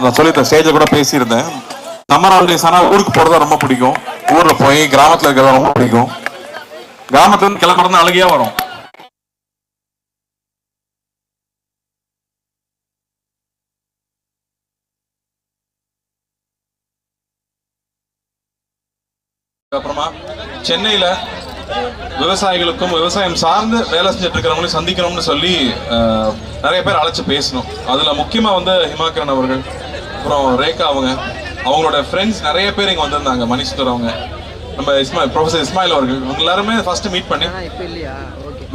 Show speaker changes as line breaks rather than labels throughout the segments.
நான் சொல்லியிருந்தேன், ஸ்டேஜில் கூட பேசியிருந்தேன். சம்மர் ஹாலிடேஸ் ஆனால் ஊருக்கு போகிறதா ரொம்ப பிடிக்கும். ஊரில் போய் கிராமத்தில் இருக்கிறதா ரொம்ப பிடிக்கும். கிராமத்துலேருந்து கிளம்புறது அழகியா வரும். அப்புறமா சென்னையில விவசாயிகளுக்கும் விவசாயம் சார்ந்து வேலை செஞ்சுட்டு இருக்கிறவங்களையும் சந்திக்கணும்னு சொல்லி நிறைய பேர் அழைச்சு பேசணும். அதுல முக்கியமா வந்து ஹிமாகரன் அவர்கள், அப்புறம் ரேகா அவங்களோட ஃப்ரெண்ட்ஸ் நிறைய பேர் இங்க வந்திருந்தாங்க. மணிசுந்தர் அவங்க, நம்ம ப்ரொஃபசர் இஸ்மாயில் அவர்கள், இவங்க எல்லாருமே ஃபர்ஸ்ட் மீட் பண்ணி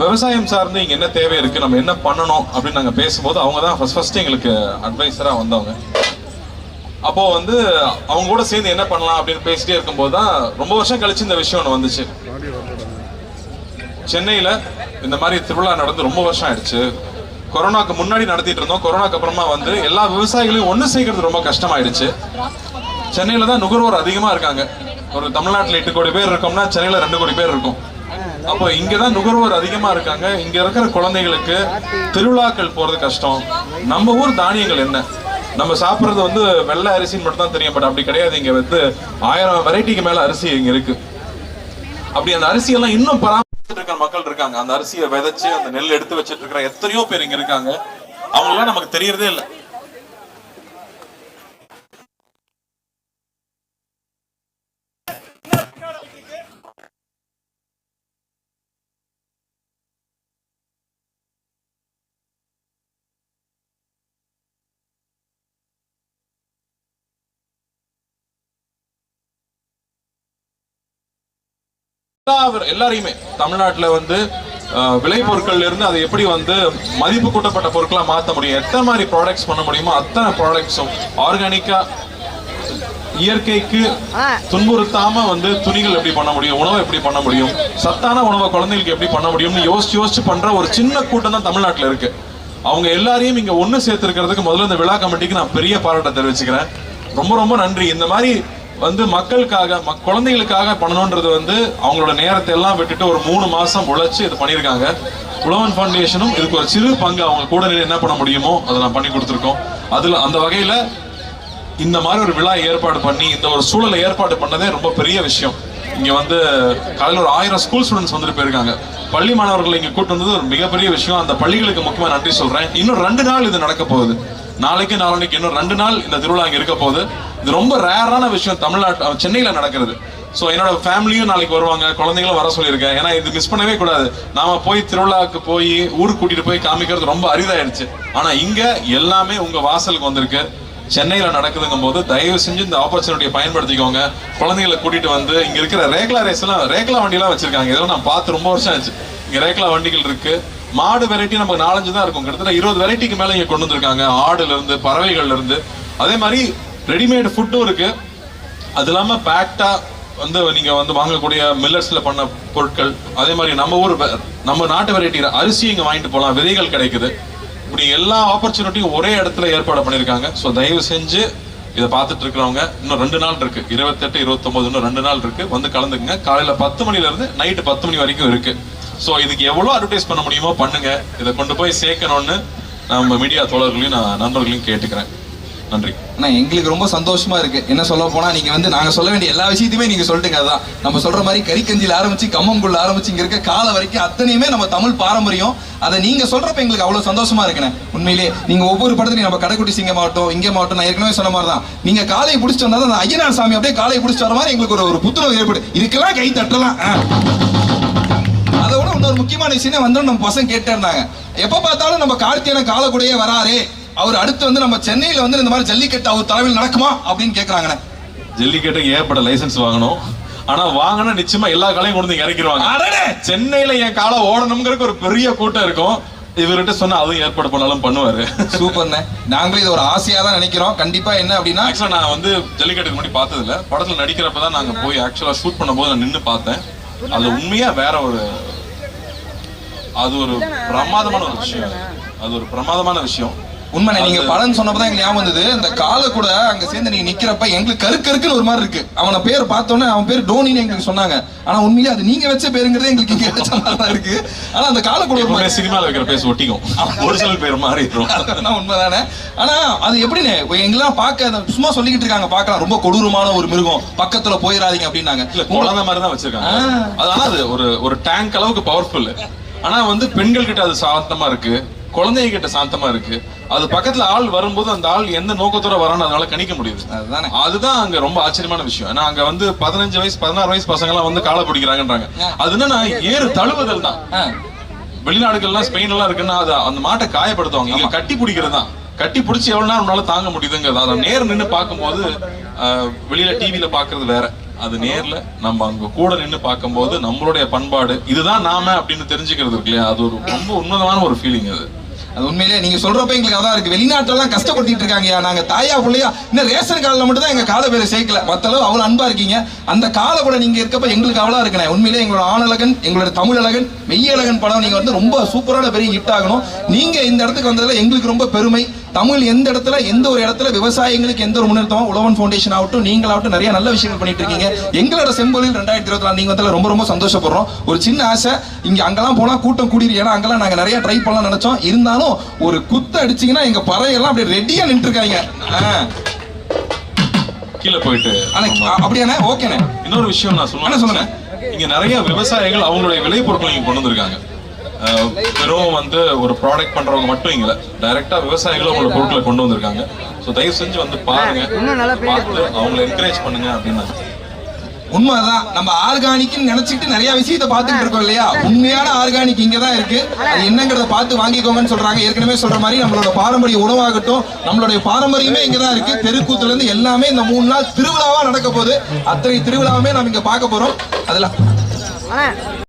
விவசாயம் சார்ந்து இங்க என்ன தேவை இருக்கு, நம்ம என்ன பண்ணணும் அப்படின்னு நாங்க பேசும்போது அவங்க தான் ஃபர்ஸ்ட் எங்களுக்கு அட்வைசரா வந்தவங்க. அப்போ வந்து அவங்க கூட சேர்ந்து என்ன பண்ணலாம் அப்படின்னு பேசிட்டே இருக்கும்போது தான் ரொம்ப வருஷம் கழிச்சு இந்த விஷயம் ஒன்று வந்துச்சு. சென்னையில இந்த மாதிரி திருவிழா நடந்து ரொம்ப வருஷம் ஆயிடுச்சு. கொரோனாக்கு முன்னாடி நடத்திட்டு இருந்தோம். கொரோனாக்கு அப்புறமா வந்து எல்லா விவசாயிகளையும் ஒன்று சேர்க்கறது ரொம்ப கஷ்டமாயிடுச்சு. சென்னையில தான் நுகர்வோர் அதிகமா இருக்காங்க. ஒரு தமிழ்நாட்டில் 8 கோடி பேர் இருக்கோம்னா சென்னையில 2 கோடி பேர் இருக்கும். அப்போ இங்கதான் நுகர்வோர் அதிகமா இருக்காங்க. இங்க இருக்கிற குழந்தைகளுக்கு திருவிழாக்கள் போறது கஷ்டம். நம்ம ஊர் தானியங்கள் என்ன, நம்ம சாப்பிட்றது வந்து வெள்ளை அரிசின்னு மட்டும் தான் தெரியும். பட் அப்படி கிடையாது. இங்க வந்து 1000 வெரைட்டிக்கு மேல அரிசி இங்க இருக்கு. அப்படி அந்த அரிசியெல்லாம் இன்னும் பராமரிச்சுட்டு இருக்கிற மக்கள் இருக்காங்க. அந்த அரிசியை விதைச்சு அந்த நெல் எடுத்து வச்சிட்டு இருக்கிற எத்தனையோ பேர் இங்க இருக்காங்க. அவங்களாம் நமக்கு தெரியறதே இல்லை. எல்லாரையுமே தமிழ்நாட்டில் வந்து விளைபொருட்கள்ல இருந்து அதை எப்படி வந்து மதிப்பு கூட்டப்பட்ட பொருட்களா மாற்ற முடியும், எத்தனை மாதிரி ப்ராடக்ட்ஸ் பண்ண முடியுமோ அத்தனை ப்ராடக்ட்ஸும் ஆர்கானிக்கா, இயற்கைக்கு துன்புறுத்தாம வந்து துணிகள் எப்படி பண்ண முடியும், உணவை எப்படி பண்ண முடியும், சத்தான உணவை குழந்தைகளுக்கு எப்படி பண்ண முடியும்னு யோசிச்சு பண்ற ஒரு சின்ன கூட்டம் தான் தமிழ்நாட்டில் இருக்கு. அவங்க எல்லாரையும் இங்க ஒண்ணு சேர்த்திருக்கிறதுக்கு முதல்ல இந்த விழா கமிட்டிக்கு நான் பெரிய பாராட்ட தெரிவிச்சுக்கிறேன். ரொம்ப ரொம்ப நன்றி. இந்த மாதிரி வந்து மக்களுக்காக குழந்தைகளுக்காக பண்ணணுன்றது வந்து அவங்களோட நேரத்தை எல்லாம் விட்டுட்டு ஒரு 3 மாசம் உழைச்சு இது பண்ணியிருக்காங்க. உழவன் ஃபவுண்டேஷனும் இதுக்கு ஒரு சிறு பங்கு அவங்க கூட என்ன பண்ண முடியுமோ அதை நான் பண்ணி கொடுத்துருக்கோம். அதுல அந்த வகையில இந்த மாதிரி ஒரு விழா ஏற்பாடு பண்ணி இந்த ஒரு சூழலை ஏற்பாடு பண்ணதே ரொம்ப பெரிய விஷயம். இங்க வந்து காலையில் ஒரு 1000 ஸ்கூல் ஸ்டூடெண்ட்ஸ் வந்துட்டு போயிருக்காங்க. பள்ளி மாணவர்கள் இங்க கூட்டு வந்தது ஒரு மிகப்பெரிய விஷயம். அந்த பள்ளிகளுக்கு முக்கியமா நன்றி சொல்றேன். இன்னும் 2 நாள் இது நடக்க போகுது. நாளைக்கு நாளைக்கு இன்னும் 2 நாள் இந்த திருவிழா இங்க இருக்க போகுது. இது ரொம்ப ரேரான விஷயம் தமிழ்நாட்டு சென்னையில நடக்கிறது. ஸோ என்னோட ஃபேமிலியும் நாளைக்கு வருவாங்க, குழந்தைங்களும் வர சொல்லியிருக்கேன். ஏன்னா இது மிஸ் பண்ணவே கூடாது. நாம போய் திருவிழாவுக்கு போய் ஊருக்கு கூட்டிட்டு போய் காமிக்கிறது ரொம்ப அரிதாயிடுச்சு. ஆனா இங்க எல்லாமே உங்க வாசலுக்கு வந்திருக்கு. சென்னையில நடக்குதுங்கும் போது தயவு செஞ்சு இந்த ஆப்பர்ச்சுனிட்டியை பயன்படுத்திக்கோங்க. குழந்தைகளை கூட்டிட்டு வந்து இங்க இருக்கிற ரேக்லா ரேஸ் எல்லாம், ரேக்லா வண்டி எல்லாம் வச்சிருக்காங்க. இதெல்லாம் நான் பார்த்து ரொம்ப வருஷம் ஆச்சு. இங்க ரேக்லா வண்டிகள் இருக்கு. மாடு வெரைட்டி நமக்கு 4-5 தான் இருக்கும். கிட்டத்தட்ட 20 வெரைட்டிக்கு மேல இங்க கொண்டு வந்திருக்காங்க. ஆடுல இருந்து, பறவைகள்ல இருந்து. அதே மாதிரி ரெடிமேட் ஃபுட்டும் இருக்கு. அது இல்லாம பேக்டா வந்து நீங்க வந்து வாங்கக்கூடிய மில்லட்ஸ்ல பண்ண பொருட்கள். அதே மாதிரி நம்ம நாட்டு வெரைட்டி அரிசி இங்க வாங்கிட்டு போகலாம். விதைகள் கிடைக்குது. இப்படி எல்லா ஆப்பர்ச்சுனிட்டியும் ஒரே இடத்துல ஏற்பாடு பண்ணியிருக்காங்க. ஸோ தயவு செஞ்சு இதை பார்த்துட்டு இருக்கிறவங்க இன்னும் 2 நாள் இருக்கு. 28, 29 இன்னும் 2 நாள் இருக்கு. வந்து கலந்துக்குங்க. காலையில 10 மணில இருந்து நைட்டு 10 மணி வரைக்கும் இருக்கு. ஸோ இதுக்கு எவ்வளோ அட்வர்டைஸ் பண்ண முடியுமோ பண்ணுங்க. இதை கொண்டு போய் சேர்க்கணும்னு நம்ம மீடியா தோழர்களையும் நான் நண்பர்களையும் கேட்டுக்கிறேன். நன்றி.
எங்களுக்கு ரொம்ப சந்தோஷமா இருக்கு. என்ன சொல்ல போனா நீங்க வந்து நாங்க சொல்ல வேண்டிய எல்லா விஷயத்தையுமே நீங்க சொல்லிட்டீங்க. அதுதான் நம்ம சொல்ற மாதிரி கறிக்கஞ்சியில் ஆரம்பிச்சு கம்மங்குள்ள ஆரம்பிச்சு இங்க இருக்க கால வரைக்கும் அத்தனையுமே நம்ம தமிழ் பாரம்பரியம். அதை நீங்க சொல்றப்ப எங்களுக்கு அவ்வளவு சந்தோஷமா இருக்குண்ணே. உண்மையிலேயே நீங்க ஒவ்வொரு படத்துலையும் நம்ம கடைக்குட்டி சிங்க மாவட்டம் இங்கே மாவட்டம் நான் ஏற்கனவே சொன்ன மாதிரி தான் நீங்க காலையை பிடிச்சிட்டு வந்தா அந்த ஐயனார் சாமி அப்படியே காலையை பிடிச்சிட்டு வர மாதிரி எங்களுக்கு ஒரு புத்துணர்வு ஏற்படு. இதுக்கெல்லாம் கை தட்டலாம். அதை விட இன்னொரு முக்கியமான விஷயம் வந்து நம்ம பசங்க கேட்டே இருந்தாங்க, எப்ப பார்த்தாலும் நம்ம கார்த்தியான காலக்கூடையே வராரு, அவர் அடுத்து வந்து நம்ம சென்னையில வந்து இந்த மாதிரி ஜல்லிக்கட்டு அவர் தலைமையில் நடக்குமா அப்படின்னு கேட்கறாங்க.
ஜல்லிக்கட்டுக்கு ஏற்பட்ட லைசன்ஸ் வாங்கணும். ஆனா வாங்கினா நிச்சயமா எல்லா காலையும் கொண்டு இறக்கிடுவாங்க. சென்னையில என் காலை ஓடணும்ங்கிறதுக்கு ஒரு பெரிய கூட்டம் இருக்கும். இவர்கிட்ட சொன்னா அதுவும் ஏற்பாடு பண்ணாலும் பண்ணுவாரு.
சூப்பர்ண்ணே. நாங்களும் இது ஒரு ஆசையா தான் நினைக்கிறோம். கண்டிப்பா என்ன அப்படின்னா
ஆக்சுவலா நான் வந்து ஜல்லிக்கட்டுக்கு முன்னாடி பார்த்தது இல்ல. படத்துல நடிக்கிறப்பதான் நாங்க போய் ஆக்சுவலா ஷூட் பண்ணும்போது நான் நின்று பார்த்தேன். அது உண்மையா வேற ஒரு, அது ஒரு பிரமாதமான ஒரு விஷயம். அது ஒரு பிரமாதமான விஷயம்.
உண்மை. நீங்க பலன் சொன்னப்பதான் எங்களுக்கு ஞாபகம் வந்தது. இந்த காலை கூட அங்க சேர்ந்து நீங்க நிக்கிறப்ப எங்களுக்கு கருக்குன்னு ஒரு மாதிரி இருக்கு. அவன பேர் பார்த்தோன்னே அவன் பேர் டோனின்னு எங்களுக்கு சொன்னாங்க. ஆனா உண்மையிலே அது நீங்க வச்ச பேருங்கிறதே எங்களுக்கு இங்க கிடைச்ச மாதிரி தான் இருக்கு. ஆனா அந்த காலை கூட ஒரு மாதிரி
சினிமால வைக்கிற பேர் ஒட்டிக்கும், ஒரிஜினல் பேர் மாறிடும்.
உண்மைதானே. ஆனா அது எப்படின்னு எங்கெல்லாம் பார்க்க சும்மா சொல்லிக்கிட்டு இருக்காங்க, பார்க்கலாம் ரொம்ப கொடூரமான ஒரு மிருகம், பக்கத்துல போயிடாதீங்க அப்படின்னாங்க.
இல்ல குழந்தை மாதிரி தான் வச்சிருக்காங்க. அதனால அது ஒரு டேங்க் அளவுக்கு பவர்ஃபுல். ஆனா வந்து பெண்கள் கிட்ட அது சாந்தமா இருக்கு, குழந்தைங்க கிட்ட சாந்தமா இருக்கு. அது பக்கத்துல ஆள் வரும்போது அந்த ஆள் எந்த நோக்கத்தோட வரான்னு அதனால கணிக்க முடியுது. அதுதான் அங்க ரொம்ப ஆச்சரியமான விஷயம். ஏன்னா அங்க வந்து 15 வயசு 16 வயசு பசங்க எல்லாம் வந்து காலை பிடிக்கிறாங்கன்றாங்க. அது என்னன்னா ஏறு தழுவுதல் தான். வெளிநாடுகள்லாம் ஸ்பெயின் எல்லாம் இருக்குன்னா அது அந்த மாட்டை காயப்படுத்துவாங்க. இங்க கட்டி பிடிக்கிறது தான். கட்டி பிடிச்சி எவ்வளவு நேரம் உன்னால தாங்க முடியுதுங்கிறது. அதை நேர் நின்று பார்க்கும்போது வெளியில டிவில பாக்குறது வேற, அது நேர்ல நம்ம அங்க கூட நின்று பார்க்கும்போது நம்மளுடைய பண்பாடு இதுதான் நாம அப்படின்னு தெரிஞ்சுக்கிறது இருக்கு இல்லையா, அது ஒரு ரொம்ப உன்னதமான ஒரு ஃபீலிங்.
அது உண்மையிலேயே நீங்க சொல்றப்ப எங்களுக்கு அதான் இருக்கு. வெளிநாட்டுல கஷ்டப்படுத்திட்டு இருக்காங்க. நாங்க தாயா பிள்ளையா இன்னும் ரேஷன் கார்டுல மட்டும் தான் எங்க காலை பேரை சேர்க்கல, மத்த அளவு அவ்வளவு அன்பா இருக்கீங்க. அந்த காலை கூட நீங்க இருக்கப்ப எங்களுக்கு அவ்வளவு இருக்குண்ணே. உண்மையிலேயே எங்களோட ஆணழகன், எங்களோட தமிழ் அழகன், மெய்யழகன் படம் நீங்க வந்து ரொம்ப சூப்பரான பெரிய ஹிட் ஆகணும். நீங்க இந்த இடத்துக்கு வந்ததுல எங்களுக்கு ரொம்ப பெருமை. தமிழ் எந்த இடத்துல எந்த ஒரு இடத்துல விவசாயிகளுக்கு எந்த ஒரு முன்னேற்றம், உழவன் ஃபவுண்டேஷன் ஆகட்டும், நீங்களாகட்டும் நிறைய நல்ல விஷயங்கள் பண்ணிட்டு இருக்கீங்க. எங்களோட செம்பொழில் 2024 நீங்க வந்ததுல ரொம்ப ரொம்ப சந்தோஷப்படுறோம். ஒரு சின்ன ஆசை, இங்க அங்கெல்லாம் போனா கூட்டம் கூடிரு. ஏன்னா அங்கெல்லாம் நாங்க நிறைய ட்ரை பண்ணலாம் நினைச்சோம். இருந்தாலும் ஒரு குத்த அடிச்சீங்கன்னா எங்க பறையெல்லாம் அப்படியே ரெடியா நின்று இருக்காங்க.
கீழே போயிட்டு
அப்படியானே ஓகேண்ணே.
இன்னொரு விஷயம் நான் சொல்லுங்க, இங்க நிறைய விவசாயிகள் அவங்களுடைய விளைபொருட்களை இங்க கொண்டு வந்திருக்காங்க. வெறும் வந்து ஒரு ப்ராடக்ட் பண்றவங்க மட்டும் இங்க டைரக்டா விவசாயிகளும் அவங்களோட பொருட்களை கொண்டு வந்திருக்காங்க. ஸோ தயவு செஞ்சு வந்து பாருங்க, பார்த்து அவங்களை என்கரேஜ் பண்ணுங்க அப்படின்னு.
உண்மைதான். நம்ம ஆர்கானிக்னு நினைச்சிட்டு நிறைய விஷயத்தை பார்த்துட்டு இருக்கோம் இல்லையா. உண்மையான ஆர்கானிக் இங்க தான் இருக்கு. அது என்னங்கிறத பார்த்து வாங்கிக்கோங்கன்னு சொல்றாங்க. ஏற்கனவே சொல்ற மாதிரி நம்மளோட பாரம்பரிய உணவாகட்டும், நம்மளுடைய பாரம்பரியமே இங்க தான் இருக்கு. தெருக்கூத்துல இருந்து எல்லாமே இந்த 3 நாள் திருவிழாவா நடக்க போகுது. அத்தனை திருவிழாவுமே நம்ம இங்க பார்க்க போறோம். அதுல